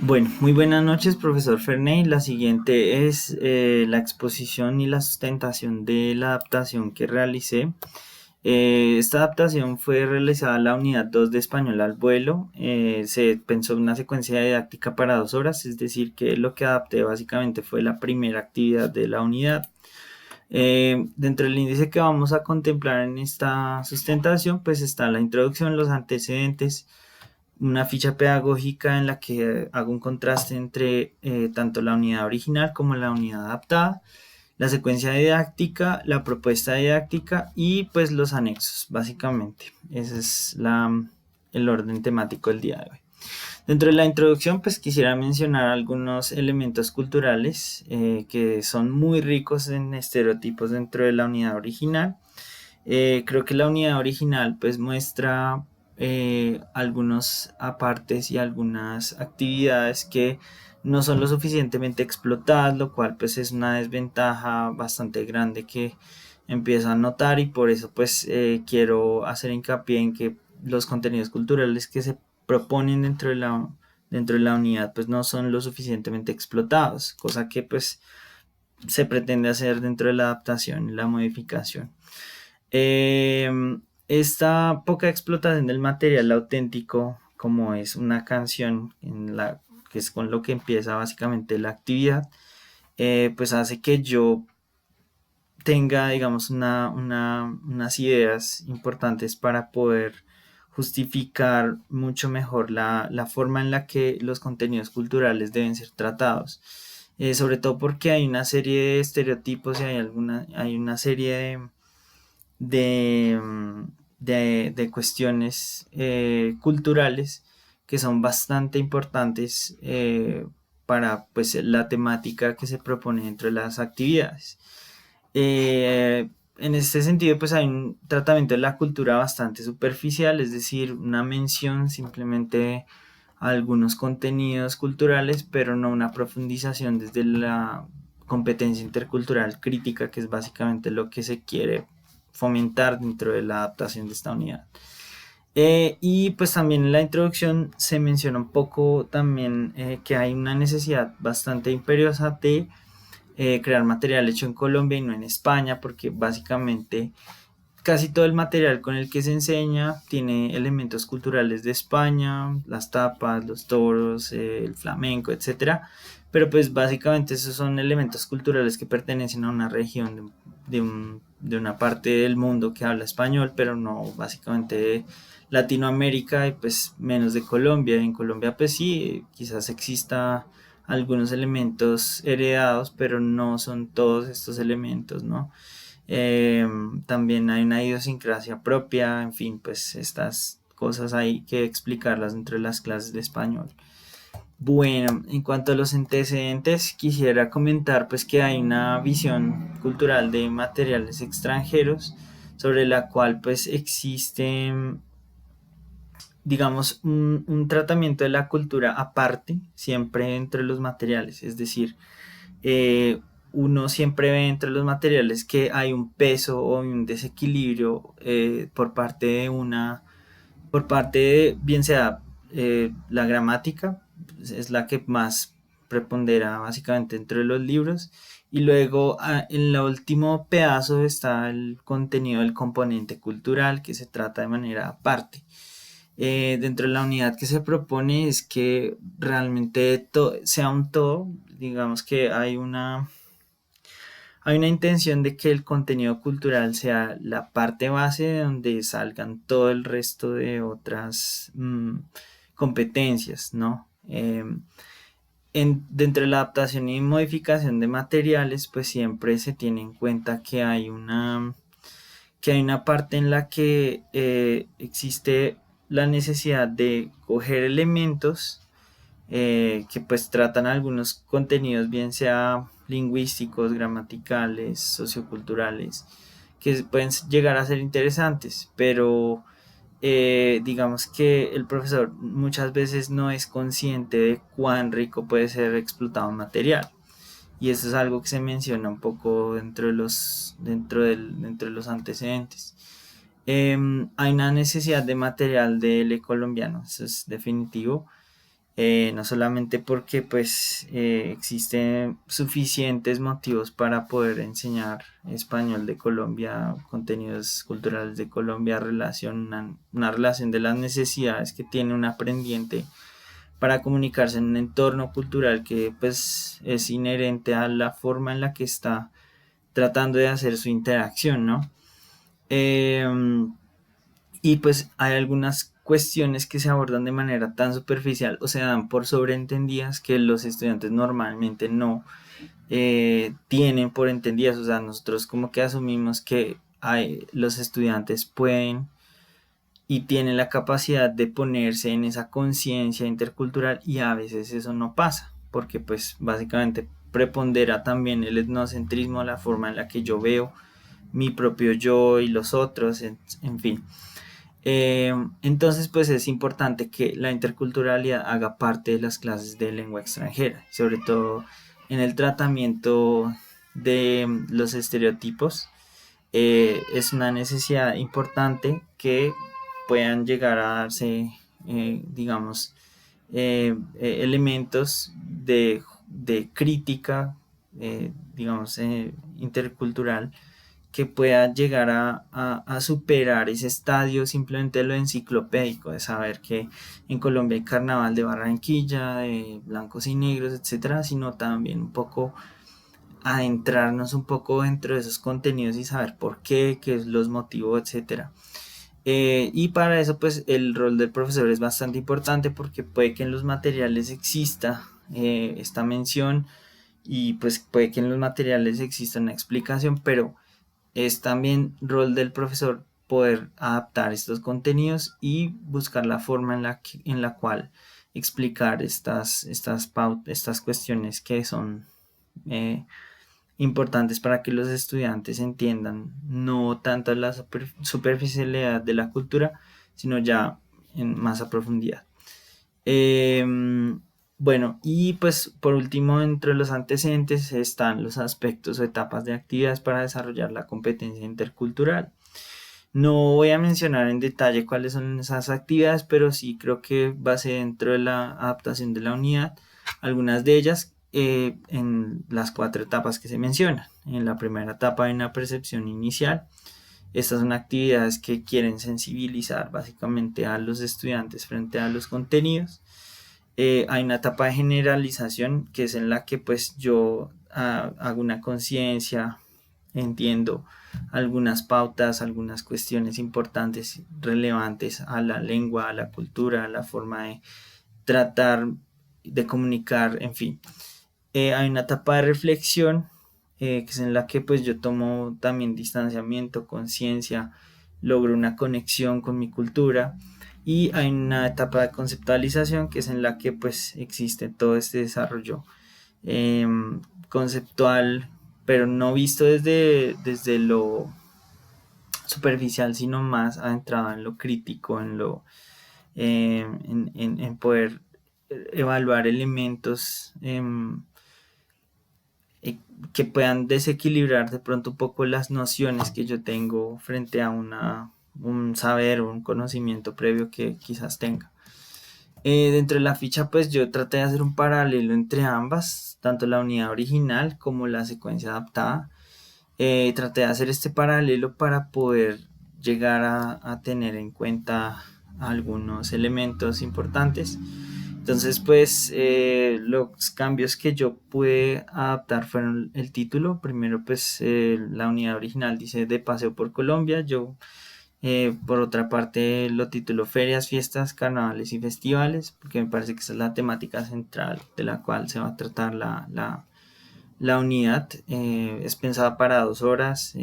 Bueno, muy buenas noches, profesor Ferney. La siguiente es la exposición y la sustentación de la adaptación que realicé. Esta adaptación fue realizada en la unidad 2 de español al vuelo. Se pensó una secuencia didáctica para 2 horas, es decir, que lo que adapté básicamente fue la primera actividad de la unidad. Dentro del índice que vamos a contemplar en esta sustentación, pues está la introducción, los antecedentes, una ficha pedagógica en la que hago un contraste entre tanto la unidad original como la unidad adaptada, la secuencia didáctica, la propuesta didáctica y pues los anexos, básicamente. Ese es el orden temático del día de hoy. Dentro de la introducción, pues quisiera mencionar algunos elementos culturales que son muy ricos en estereotipos dentro de la unidad original. Creo que la unidad original pues muestra algunos apartes y algunas actividades que no son lo suficientemente explotadas, lo cual pues es una desventaja bastante grande que empiezo a notar, y por eso pues quiero hacer hincapié en que los contenidos culturales que se proponen dentro de la unidad pues no son lo suficientemente explotados, cosa que pues se pretende hacer dentro de la adaptación y la modificación. Eh, Esta poca explotación del material auténtico, como es una canción que es con lo que empieza básicamente la actividad, pues hace que yo tenga, digamos, unas ideas importantes para poder justificar mucho mejor la forma en la que los contenidos culturales deben ser tratados. Sobre todo porque hay una serie de estereotipos y hay una serie de, mm, de cuestiones culturales que son bastante importantes para pues, la temática que se propone dentro de las actividades. En este sentido, pues hay un tratamiento de la cultura bastante superficial, es decir, una mención simplemente a algunos contenidos culturales, pero no una profundización desde la competencia intercultural crítica, que es básicamente lo que se quiere fomentar dentro de la adaptación de esta unidad. Y pues también en la introducción se menciona un poco también que hay una necesidad bastante imperiosa de crear material hecho en Colombia y no en España, porque básicamente casi todo el material con el que se enseña tiene elementos culturales de España, las tapas, los toros, el flamenco, etcétera. Pero pues básicamente esos son elementos culturales que pertenecen a una región de una parte del mundo que habla español, pero no básicamente de Latinoamérica y pues menos de Colombia. En Colombia pues sí, quizás exista algunos elementos heredados, pero no son todos estos elementos, ¿no? Eh, También hay una idiosincrasia propia, en fin, pues estas cosas hay que explicarlas dentro de las clases de español. Bueno, en cuanto a los antecedentes, quisiera comentar pues que hay una visión cultural de materiales extranjeros sobre la cual pues existe, digamos, un tratamiento de la cultura aparte, siempre entre los materiales, es decir, eh, uno siempre ve entre los materiales que hay un peso o un desequilibrio por parte de, bien sea la gramática, pues, es la que más prepondera básicamente entre los libros, y luego en el último pedazo está el contenido del componente cultural que se trata de manera aparte. Dentro de la unidad que se propone es que realmente sea un todo, digamos que hay una intención de que el contenido cultural sea la parte base de donde salgan todo el resto de otras competencias, ¿no? Dentro de la adaptación y modificación de materiales, pues siempre se tiene en cuenta que hay una parte en la que existe la necesidad de coger elementos que pues tratan algunos contenidos, bien sea lingüísticos, gramaticales, socioculturales, que pueden llegar a ser interesantes, pero digamos que el profesor muchas veces no es consciente de cuán rico puede ser explotado un material. Y eso es algo que se menciona un poco dentro de los antecedentes. Hay una necesidad de material del colombiano, eso es definitivo. No solamente porque pues existen suficientes motivos para poder enseñar español de Colombia, contenidos culturales de Colombia, una relación de las necesidades que tiene un aprendiente para comunicarse en un entorno cultural que pues es inherente a la forma en la que está tratando de hacer su interacción, ¿no? Em, y pues hay algunas cuestiones que se abordan de manera tan superficial o se dan por sobreentendidas que los estudiantes normalmente no tienen por entendidas. O sea, nosotros como que asumimos que los estudiantes pueden y tienen la capacidad de ponerse en esa conciencia intercultural y a veces eso no pasa porque pues básicamente prepondera también el etnocentrismo, la forma en la que yo veo mi propio yo y los otros, en fin. Entonces, pues es importante que la interculturalidad haga parte de las clases de lengua extranjera, sobre todo en el tratamiento de los estereotipos. Es una necesidad importante que puedan llegar a darse, digamos, elementos de crítica, digamos, intercultural que pueda llegar a superar ese estadio simplemente de lo enciclopédico, de saber que en Colombia hay carnaval de Barranquilla, de blancos y negros, etcétera, sino también un poco adentrarnos un poco dentro de esos contenidos y saber por qué, qué los motivos, etcétera. Y para eso, pues el rol del profesor es bastante importante porque puede que en los materiales exista esta mención y pues puede que en los materiales exista una explicación, pero es también rol del profesor poder adaptar estos contenidos y buscar la forma en la cual explicar estas cuestiones que son eh, importantes para que los estudiantes entiendan no tanto la superficialidad de la cultura, sino ya en más a profundidad. Bueno, y pues por último, entre los antecedentes están los aspectos o etapas de actividades para desarrollar la competencia intercultural. No voy a mencionar en detalle cuáles son esas actividades, pero sí creo que va a ser dentro de la adaptación de la unidad, algunas de ellas en las 4 etapas que se mencionan. En la primera etapa hay una percepción inicial. Estas son actividades que quieren sensibilizar básicamente a los estudiantes frente a los contenidos. Hay una etapa de generalización que es en la que pues yo hago una conciencia, entiendo algunas pautas, algunas cuestiones importantes, relevantes a la lengua, a la cultura, a la forma de tratar, de comunicar, en fin. Hay una etapa de reflexión que es en la que pues yo tomo también distanciamiento, conciencia, logro una conexión con mi cultura y hay una etapa de conceptualización que es en la que pues existe todo este desarrollo eh, conceptual, pero no visto desde lo superficial, sino más adentrado en lo crítico, en poder evaluar elementos que puedan desequilibrar de pronto un poco las nociones que yo tengo frente a un saber o un conocimiento previo que quizás tenga. Dentro de la ficha, pues yo traté de hacer un paralelo entre ambas, tanto la unidad original como la secuencia adaptada. Traté de hacer este paralelo para poder llegar a tener en cuenta algunos elementos importantes. Entonces, pues los cambios que yo pude adaptar fueron el título. Primero, pues la unidad original dice de paseo por Colombia. Yo por otra parte, lo titulo Ferias, Fiestas, Carnavales y Festivales, porque me parece que esa es la temática central de la cual se va a tratar la unidad. Es pensada para 2 horas.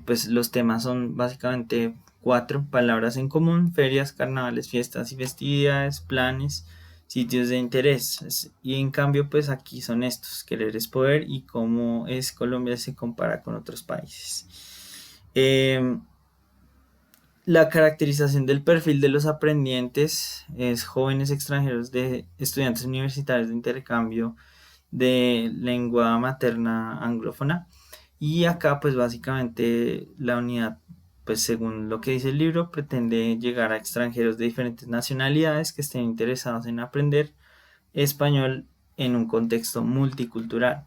Pues los temas son básicamente 4 palabras en común: ferias, carnavales, fiestas y festividades, planes, sitios de interés. Y en cambio, pues aquí son estos: querer es poder y cómo es Colombia se compara con otros países. La caracterización del perfil de los aprendientes es jóvenes extranjeros de estudiantes universitarios de intercambio de lengua materna anglófona. Y acá pues básicamente la unidad pues según lo que dice el libro, pretende llegar a extranjeros de diferentes nacionalidades que estén interesados en aprender español en un contexto multicultural.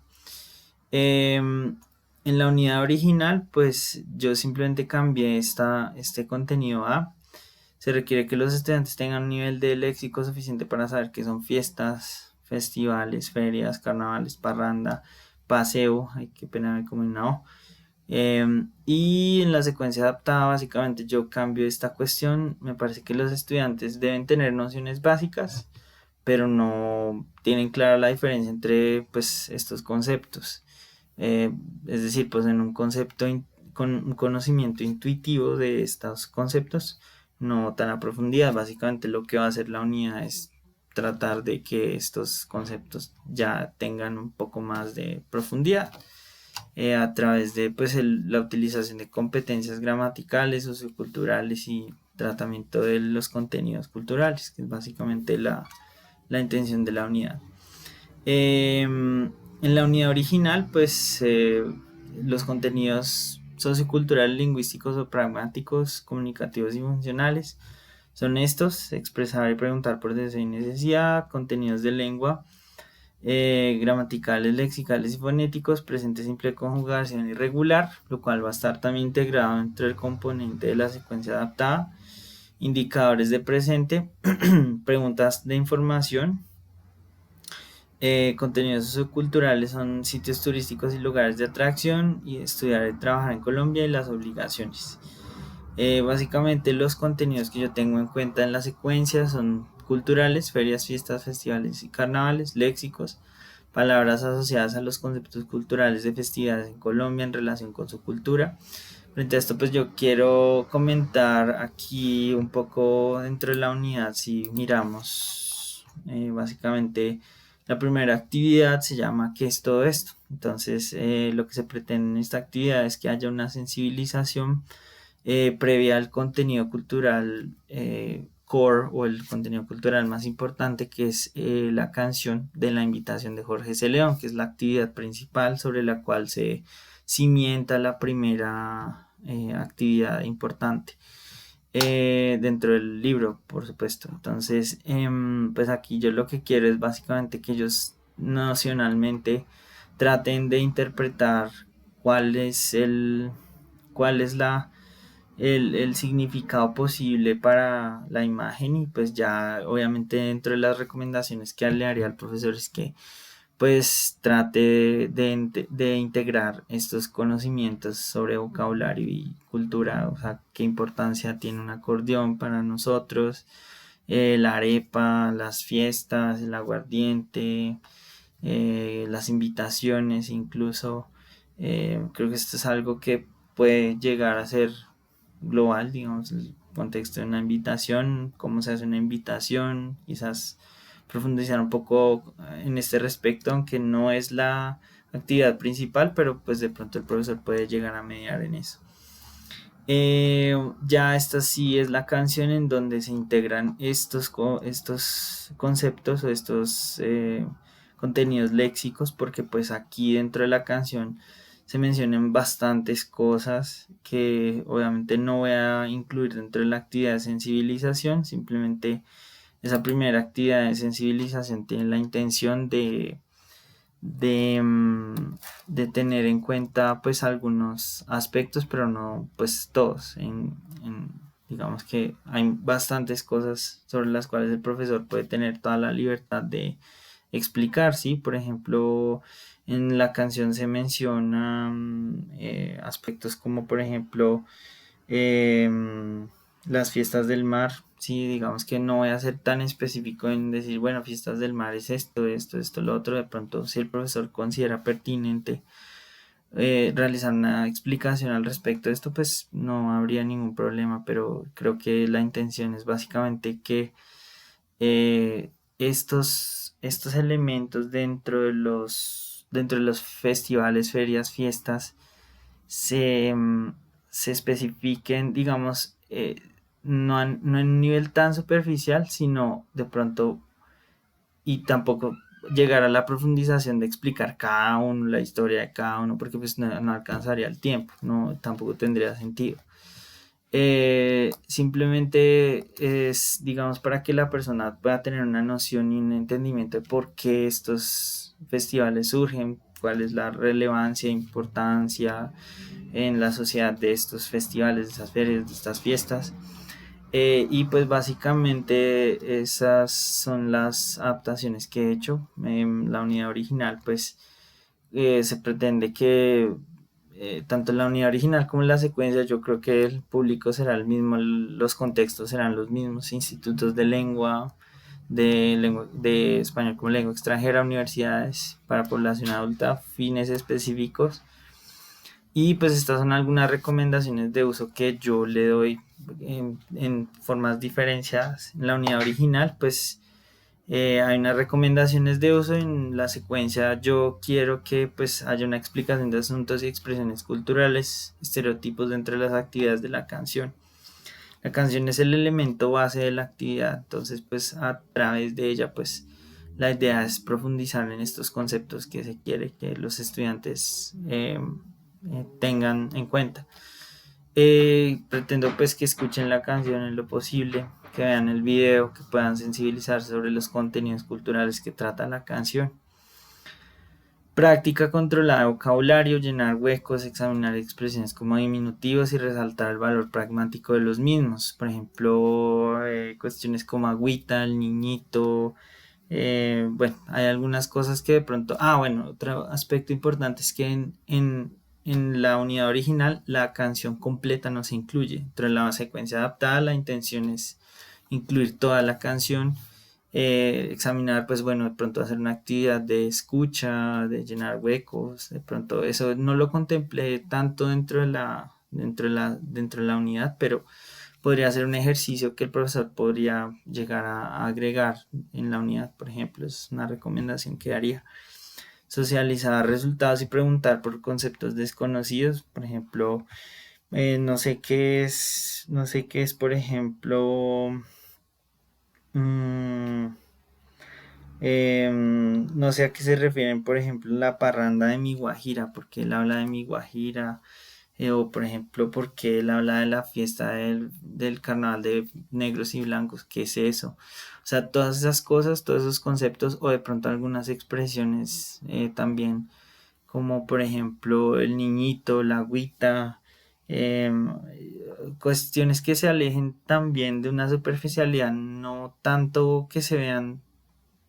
En la unidad original, pues yo simplemente cambié este contenido a: se requiere que los estudiantes tengan un nivel de léxico suficiente para saber qué son fiestas, festivales, ferias, carnavales, parranda, paseo. Ay, qué pena me comí una O. Y en la secuencia adaptada, básicamente yo cambio esta cuestión. Me parece que los estudiantes deben tener nociones básicas, pero no tienen clara la diferencia entre pues estos conceptos. Es decir, pues en un concepto con un conocimiento intuitivo de estos conceptos, no tan a profundidad. Básicamente lo que va a hacer la unidad es tratar de que estos conceptos ya tengan un poco más de profundidad, a través de pues la utilización de competencias gramaticales, socioculturales y tratamiento de los contenidos culturales, que es básicamente la intención de la unidad. En la unidad original, pues los contenidos socioculturales, lingüísticos o pragmáticos, comunicativos y funcionales son estos: expresar y preguntar por deseo y necesidad; contenidos de lengua, gramaticales, lexicales y fonéticos, presente simple, conjugación irregular, lo cual va a estar también integrado dentro del componente de la secuencia adaptada; indicadores de presente, preguntas de información. Contenidos socioculturales son sitios turísticos y lugares de atracción, y estudiar y trabajar en Colombia y las obligaciones. Básicamente los contenidos que yo tengo en cuenta en la secuencia son culturales: ferias, fiestas, festivales y carnavales; léxicos, palabras asociadas a los conceptos culturales de festividades en Colombia en relación con su cultura. Frente a esto, pues yo quiero comentar aquí un poco dentro de la unidad. Si miramos, básicamente la primera actividad se llama ¿qué es todo esto? Entonces, lo que se pretende en esta actividad es que haya una sensibilización previa al contenido cultural core, o el contenido cultural más importante, que es la canción de la invitación de Jorge C. León, que es la actividad principal sobre la cual se cimienta la primera actividad importante dentro del libro, por supuesto. Entonces, pues aquí yo lo que quiero es básicamente que ellos nocionalmente traten de interpretar cuál es cuál es el significado posible para la imagen. Y pues ya obviamente dentro de las recomendaciones que le haría al profesor es que pues trate de integrar estos conocimientos sobre vocabulario y cultura. O sea, qué importancia tiene un acordeón para nosotros, la arepa, las fiestas, el aguardiente, las invitaciones incluso. Creo que esto es algo que puede llegar a ser global, digamos, el contexto de una invitación, cómo se hace una invitación, quizás profundizar un poco en este respecto, aunque no es la actividad principal, pero pues de pronto el profesor puede llegar a mediar en eso. Ya esta sí es la canción en donde se integran estos conceptos o estos contenidos léxicos, porque pues aquí dentro de la canción se mencionan bastantes cosas que obviamente no voy a incluir dentro de la actividad de sensibilización. Simplemente esa primera actividad de sensibilización tiene la intención de, mm, de tener en cuenta pues algunos aspectos, pero no pues todos. Digamos que hay bastantes cosas sobre las cuales el profesor puede tener toda la libertad de explicar, ¿sí? Por ejemplo, en la canción se mencionan aspectos como por ejemplo las fiestas del mar. Sí, digamos que no voy a ser tan específico en decir, bueno, fiestas del mar es esto, lo otro. De pronto, si el profesor considera pertinente realizar una explicación al respecto de esto, pues no habría ningún problema. Pero creo que la intención es básicamente que estos elementos dentro de los festivales, ferias, fiestas, se, se especifiquen, digamos, no en un nivel tan superficial, sino de pronto, y tampoco llegar a la profundización de explicar cada uno, la historia de cada uno, porque pues no alcanzaría el tiempo, no, tampoco tendría sentido. Simplemente es, digamos, para que la persona pueda tener una noción y un entendimiento de por qué estos festivales surgen, cuál es la relevancia e importancia en la sociedad de estos festivales, de estas ferias, de estas fiestas. Y pues básicamente esas son las adaptaciones que he hecho. La unidad original pues se pretende que tanto en la unidad original como en la secuencia yo creo que el público será el mismo, los contextos serán los mismos, institutos lengua de español como lengua extranjera, universidades para población adulta, fines específicos. Y pues estas son algunas recomendaciones de uso que yo le doy en formas diferenciadas. En la unidad original, pues hay unas recomendaciones de uso. En la secuencia yo quiero que pues haya una explicación de asuntos y expresiones culturales, estereotipos dentro de las actividades de la canción. La canción es el elemento base de la actividad, entonces pues a través de ella pues la idea es profundizar en estos conceptos que se quiere que los estudiantes tengan en cuenta. Pretendo pues que escuchen la canción en lo posible, que vean el video, que puedan sensibilizar sobre los contenidos culturales que trata la canción. Práctica controlada de vocabulario, llenar huecos, examinar expresiones como diminutivos y resaltar el valor pragmático de los mismos. Por ejemplo, cuestiones como agüita, el niñito. Bueno, hay algunas cosas que de pronto... Ah, bueno, otro aspecto importante es que en la unidad original la canción completa no se incluye. Dentro de la secuencia adaptada la intención es incluir toda la canción, examinar, pues bueno, de pronto hacer una actividad de escucha, de llenar huecos, de pronto eso no lo contemplé tanto dentro de la unidad, pero podría ser un ejercicio que el profesor podría llegar a agregar en la unidad, por ejemplo, es una recomendación que haría. Socializar resultados y preguntar por conceptos desconocidos, por ejemplo, no sé qué es, por ejemplo, mm, no sé a qué se refieren, por ejemplo, la parranda de mi Guajira, porque él habla de mi Guajira, o por ejemplo, porque él habla de la fiesta del carnaval de negros y blancos, ¿qué es eso? O sea, todas esas cosas, todos esos conceptos, o de pronto algunas expresiones también, como por ejemplo el niñito, la agüita, cuestiones que se alejen también de una superficialidad, no tanto que se vean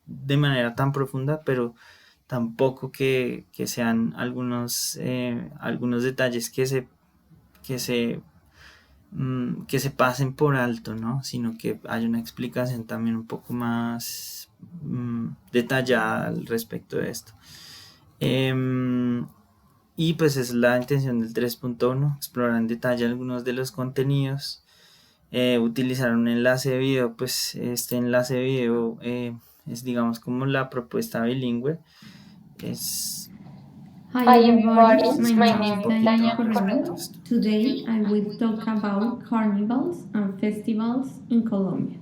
de manera tan profunda, pero tampoco que sean algunos detalles que se pasen por alto, ¿no? Sino que haya una explicación también un poco más detallada al respecto de esto. Em, y pues es la intención del 3.1, explorar en detalle algunos de los contenidos, utilizar un enlace de video, pues este enlace de video es digamos como la propuesta bilingüe, es, Hi Hi everybody, everybody, my explicar my name un is name is poquito Diana al Diana respecto Correo. de Correo. esto. Today I will talk about carnivals and festivals in Colombia.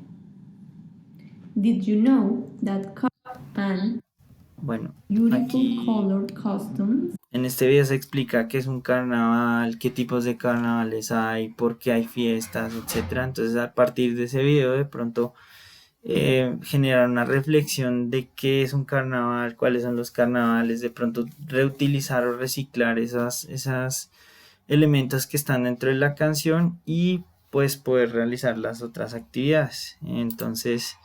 Did you know that and Bueno, beautiful aquí colored costumes? en este video se explica qué es un carnaval, qué tipos de carnavales hay, por qué hay fiestas, etcétera. Entonces, a partir de ese video, de pronto generar una reflexión de qué es un carnaval, cuáles son los carnavales, de pronto reutilizar o reciclar esas elementos que están dentro de la canción y pues poder realizar las otras actividades. Entonces,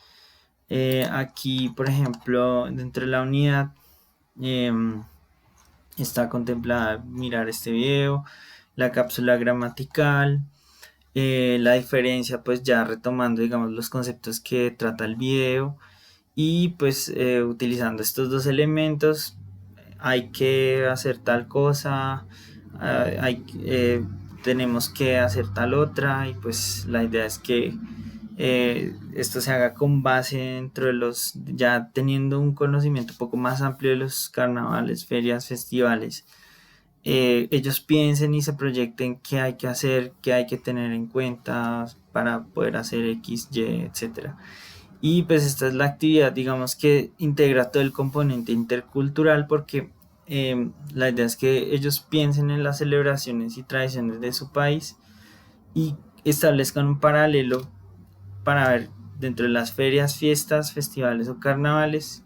aquí, por ejemplo, dentro de la unidad, em, está contemplada mirar este video, la cápsula gramatical, la diferencia, pues ya retomando, digamos, los conceptos que trata el video y pues utilizando estos dos elementos, hay que hacer tal cosa, tenemos que hacer tal otra y pues la idea es que esto se haga con base dentro de ya teniendo un conocimiento un poco más amplio de los carnavales, ferias, festivales, ellos piensen y se proyecten qué hay que hacer, qué hay que tener en cuenta para poder hacer X, Y, etcétera. Y pues esta es la actividad, digamos, que integra todo el componente intercultural porque la idea es que ellos piensen en las celebraciones y tradiciones de su país y establezcan un paralelo para ver dentro de las ferias, fiestas, festivales o carnavales